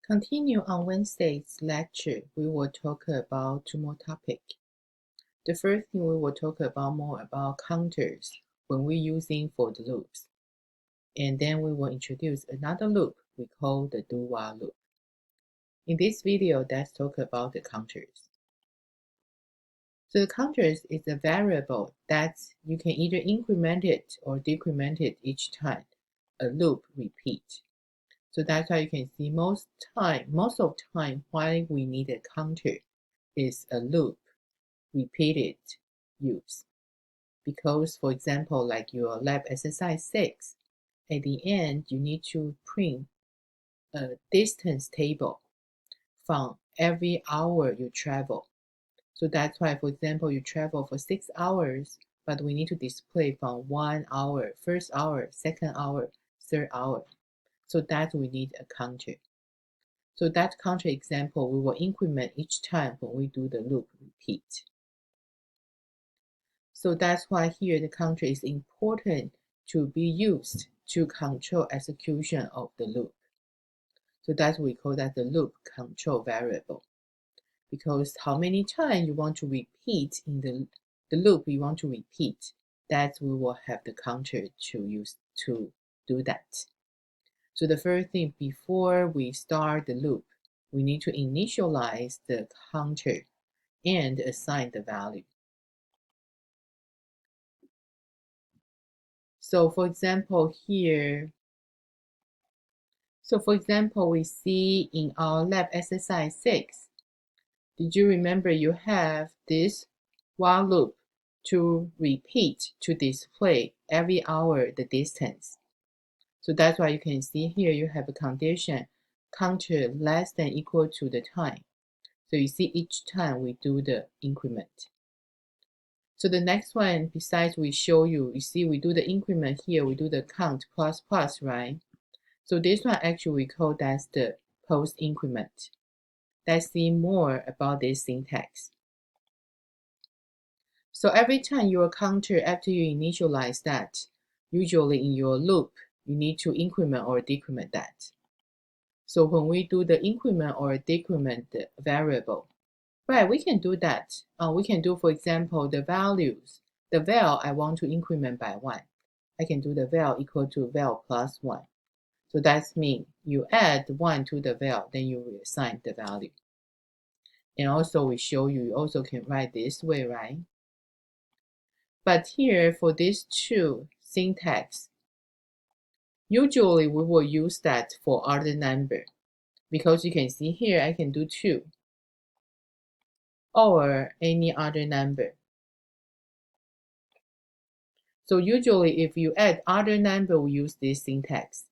Continue on Wednesday's lecture, we will talk about two more topics. The first thing we will talk about more about counters when we're using for the loops. And then we will introduce another loop we call the do-while loop. In this video, let's talk about the counters. So the counters is a variable that you can either increment it or decrement it each time a loop repeats. So that's why you can see most of time why we need a counter is a loop repeated use. Because for example, like your lab exercise 6, at the end you need to print a distance table from every hour you travel. So that's why, for example, you travel for 6 hours, but we need to display from 1 hour, first hour, second hour, third hour. So that we need a counter. So that counter example, we will increment each time when we do the loop repeat. So that's why here the counter is important to be used to control execution of the loop. So that's we call that the loop control variable. Because how many times you want to repeat in the loop you want to repeat, that we will have the counter to use to do that. So the first thing, before we start the loop, we need to initialize the counter and assign the value. So for example here, we see in our lab exercise 6, did you remember you have this while loop to repeat to display every hour the distance. So that's why you can see here you have a condition counter less than equal to the time. So you see each time we do the increment. So the next one, besides we show you, see we do the increment here, we do the count plus plus, right? So this one actually we call that's the post increment. Let's see more about this syntax. So every time your counter, after you initialize that, usually in your loop, you need to increment or decrement that. So when we do the increment or decrement variable, right, we can do that. We can do, for example, the values. The val I want to increment by 1. I can do the val equal to val plus 1. So that means you add 1 to the val, then you will assign the value. And also we show you also can write this way, right? But here for these two syntax, usually we will use that for other number. Because you can see here, I can do 2 or any other number. So usually if you add other number, we use this syntax.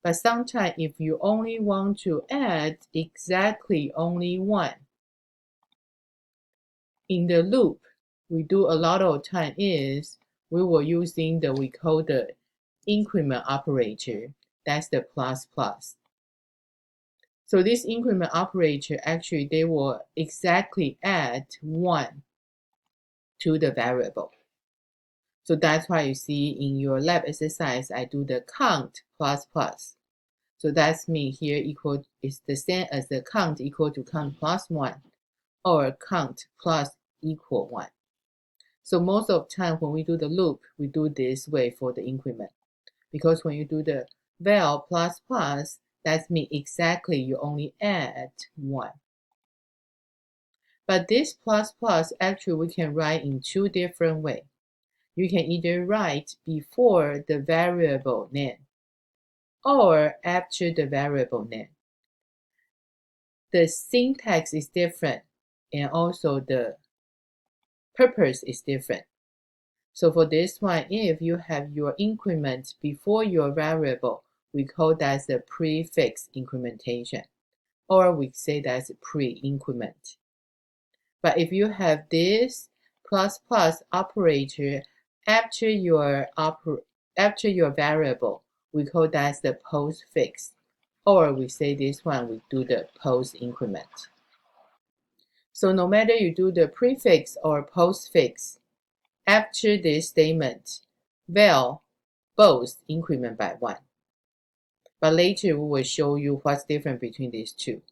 But sometimes if you only want to add exactly only 1, in the loop, we do a lot of time is we were using we call the increment operator. That's the plus plus. So this increment operator, actually they will exactly add 1 to the variable. So that's why you see in your lab exercise, I do the count plus plus. So that's mean here equal is the same as the count equal to count plus 1 or count plus equal 1. So most of the time when we do the loop, we do this way for the increment. Because when you do the val plus plus, that means exactly you only add 1. But this plus plus, actually we can write in 2 different ways. You can either write before the variable name or after the variable name. The syntax is different and also the purpose is different. So for this one, if you have your increment before your variable, we call that the prefix incrementation, or we say that's pre-increment. But if you have this plus plus operator after your variable, we call that the postfix, or we say this one we do the post increment. So no matter you do the prefix or postfix, after this statement, val both increment by 1. But later we will show you what's different between these two.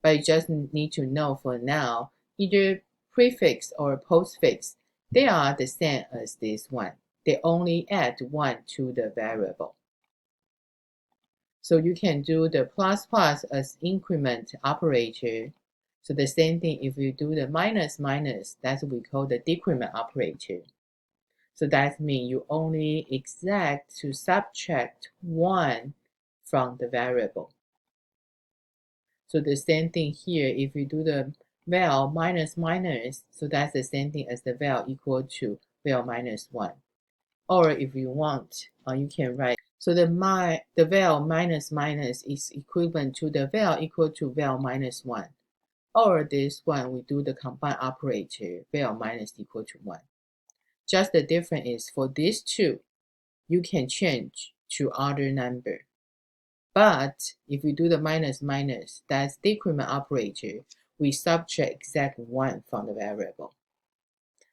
But you just need to know for now, either prefix or postfix, they are the same as this one. They only add 1 to the variable. So you can do the plus plus as increment operator. So the same thing if you do the minus minus, that's what we call the decrement operator. So that means you only exact to subtract 1 from the variable. So the same thing here, if you do the val minus minus, so that's the same thing as the val equal to val minus 1. Or if you want, you can write, so the val minus minus is equivalent to the val equal to val minus 1. Or this one, we do the combine operator, val minus equal to 1. Just the difference is for these two, you can change to other number. But if we do the minus minus, that's decrement operator, we subtract exact 1 from the variable.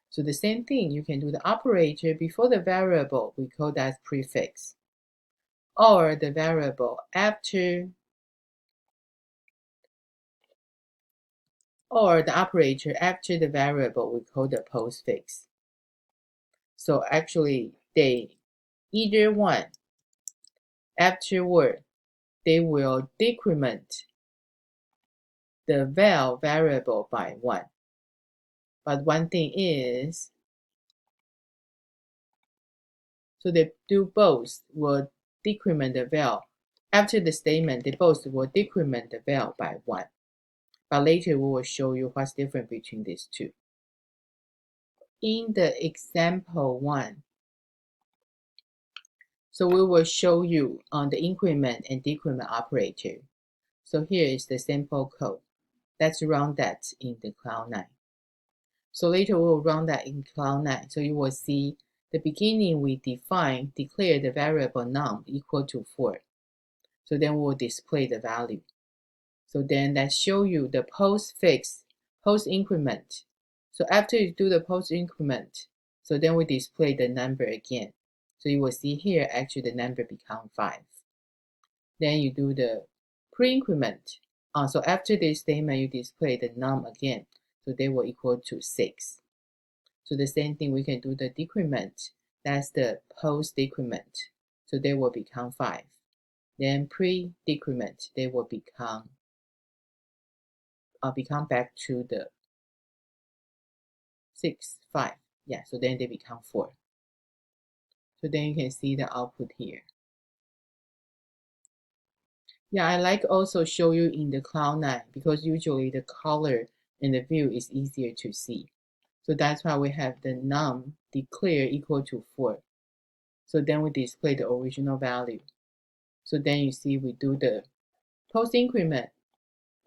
So the same thing, you can do the operator before the variable, we call that prefix. Or the variable after, or the operator after the variable, we call the postfix. So actually, they either one afterward, they will decrement the val variable by 1. But one thing is, so they do both will decrement the val. After the statement, they both will decrement the val by 1. But later we will show you what's different between these two. In the example 1, so we will show you on the increment and decrement operator. So here is the sample code. Let's run that in the Cloud 9. So later we will run that in Cloud 9. So you will see the beginning we declare the variable num equal to 4. So then we'll display the value. So then that show you the postfix, post increment. So after you do the post increment, so then we display the number again. So you will see here actually the number become 5. Then you do the pre-increment. So after this statement you display the num again. So they will equal to 6. So the same thing we can do the decrement. That's the post decrement. So they will become 5. Then pre-decrement, they will become back to the 6, 5. Yeah, so then they become 4. So then you can see the output here. Yeah, I like also show you in the Cloud 9 because usually the color in the view is easier to see. So that's why we have the num declare equal to 4. So then we display the original value. So then you see we do the post increment,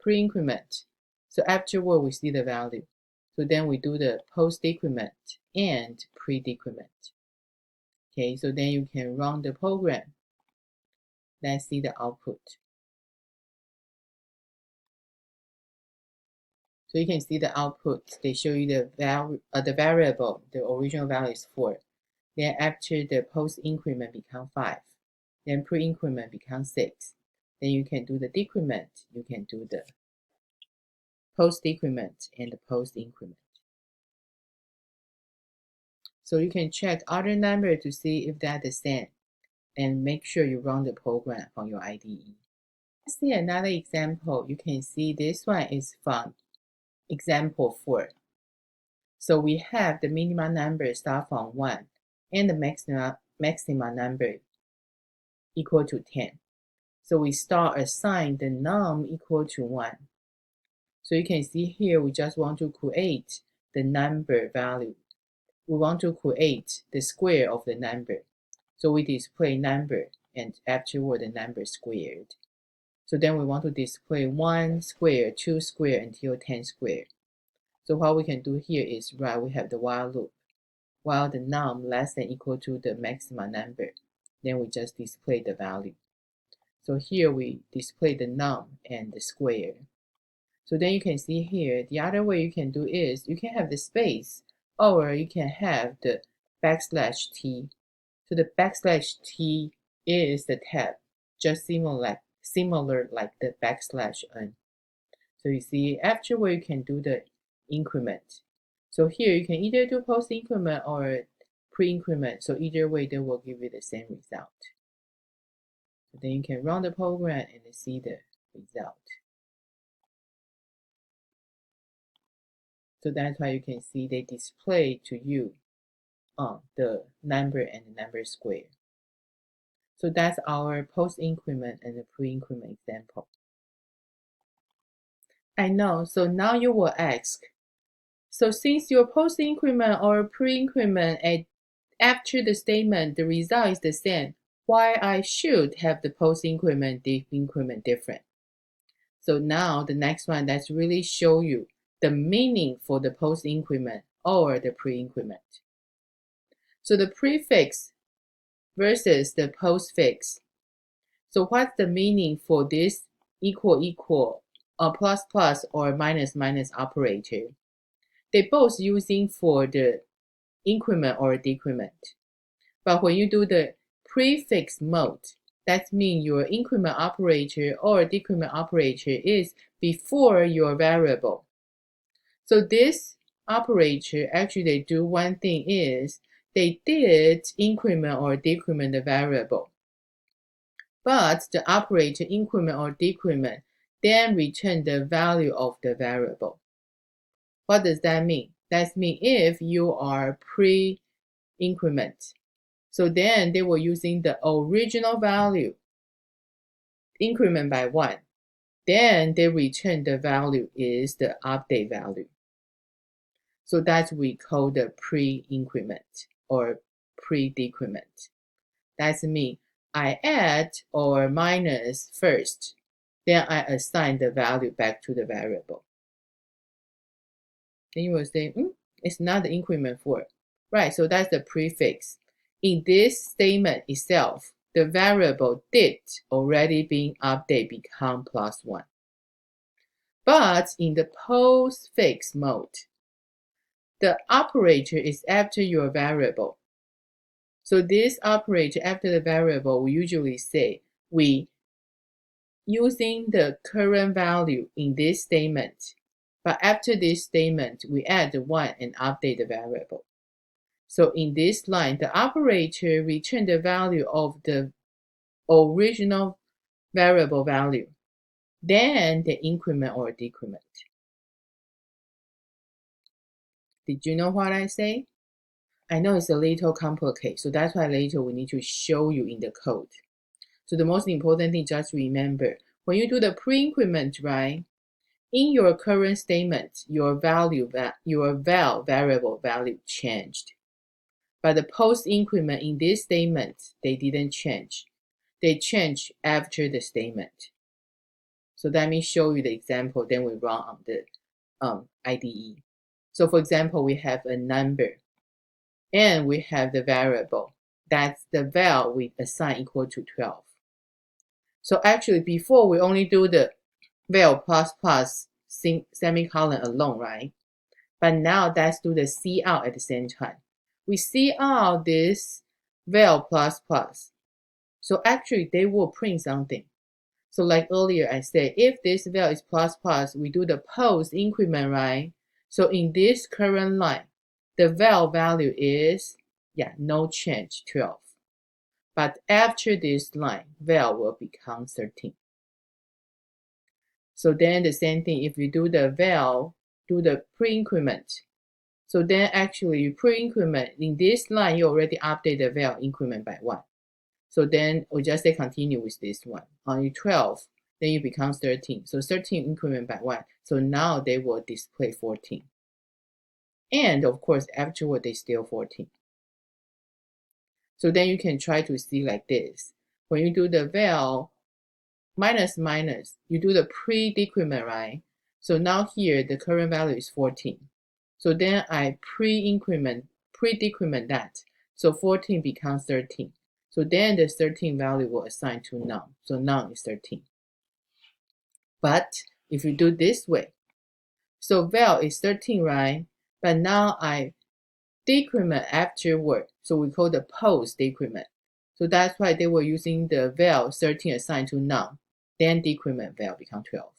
pre-increment. So afterward we see the value. So then we do the post decrement and pre-decrement. Okay, so then you can run the program. Let's see the output. So you can see the output. They show you the variable. The original value is 4. Then after the post increment become 5. Then pre-increment becomes 6. Then you can do the decrement. You can do the post decrement and the post increment. So you can check other number to see if they're the same and make sure you run the program from your IDE. Let's see another example. You can see this one is from example 4. So we have the minimum number start from 1 and the maximum number equal to 10. So we start assign the num equal to 1. So you can see here we just want to create the number value. We want to create the square of the number. So we display number and afterward the number squared. So then we want to display 1 square, 2 square until 10 square. So what we can do here is, right, we have the while loop. While the num less than equal to the maximum number, then we just display the value. So here we display the num and the square. So then you can see here, the other way you can do is, you can have the space, or you can have the \t. So the \t is the tab. just similar like the \n. So you see, afterward you can do the increment. So here you can either do post increment or pre-increment. So either way, they will give you the same result. So then you can run the program and see the result. So that's why you can see they display to you the number and the number square. So that's our post increment and the pre-increment example. I know, so now you will ask, so since your post increment or pre-increment after the statement, the result is the same, why I should have the post increment, decrement different? So now the next one, that's really show you the meaning for the post increment or the pre-increment. So the prefix versus the postfix. So what's the meaning for this equal, plus plus or minus minus operator? They both using for the increment or decrement. But when you do the prefix mode, that means your increment operator or decrement operator is before your variable. So this operator, actually they do one thing is, they did increment or decrement the variable. But the operator increment or decrement then return the value of the variable. What does that mean? That means if you are pre-increment, so then they were using the original value, increment by 1. Then they return the value is the update value. So that's we call the pre-increment or pre-decrement. That means I add or minus first, then I assign the value back to the variable. Then you will say, it's not the increment for it. Right, so that's the prefix. In this statement itself, the variable did already being updated become +1. But in the postfix mode, the operator is after your variable. So this operator after the variable, we usually say we using the current value in this statement. But after this statement, we add 1 and update the variable. So in this line, the operator returns the value of the original variable value, then the increment or decrement. Did you know what I say? I know it's a little complicated, so that's why later we need to show you in the code. So the most important thing, just remember, when you do the pre-increment, right, in your current statement, your val variable value changed. But the post-increment in this statement, they didn't change. They changed after the statement. So let me show you the example, then we run on the IDE. So for example, we have a number, and we have the variable. That's the val we assign equal to 12. So actually, before we only do the val plus plus semicolon alone, right? But now let's do the cout at the same time. We cout this val plus plus. So actually, they will print something. So like earlier I said, if this val is plus plus, we do the post increment, right? So in this current line, the val value is, no change, 12. But after this line, val will become 13. So then the same thing, if you do the val, do the pre-increment. So then actually you pre-increment, in this line, you already update the val increment by 1. So then we just say continue with this one. On 12, then you become 13. So 13 increment by 1. So now they will display 14. And of course, afterward, they still 14. So then you can try to see like this. When you do the val minus minus, you do the pre-decrement, right? So now here, the current value is 14. So then I pre-decrement that. So 14 becomes 13. So then the 13 value will assign to none. So none is 13. But if you do this way, so val is 13, right? But now I decrement afterward. So we call the post decrement. So that's why they were using the val 13 assigned to none. Then decrement val become 12.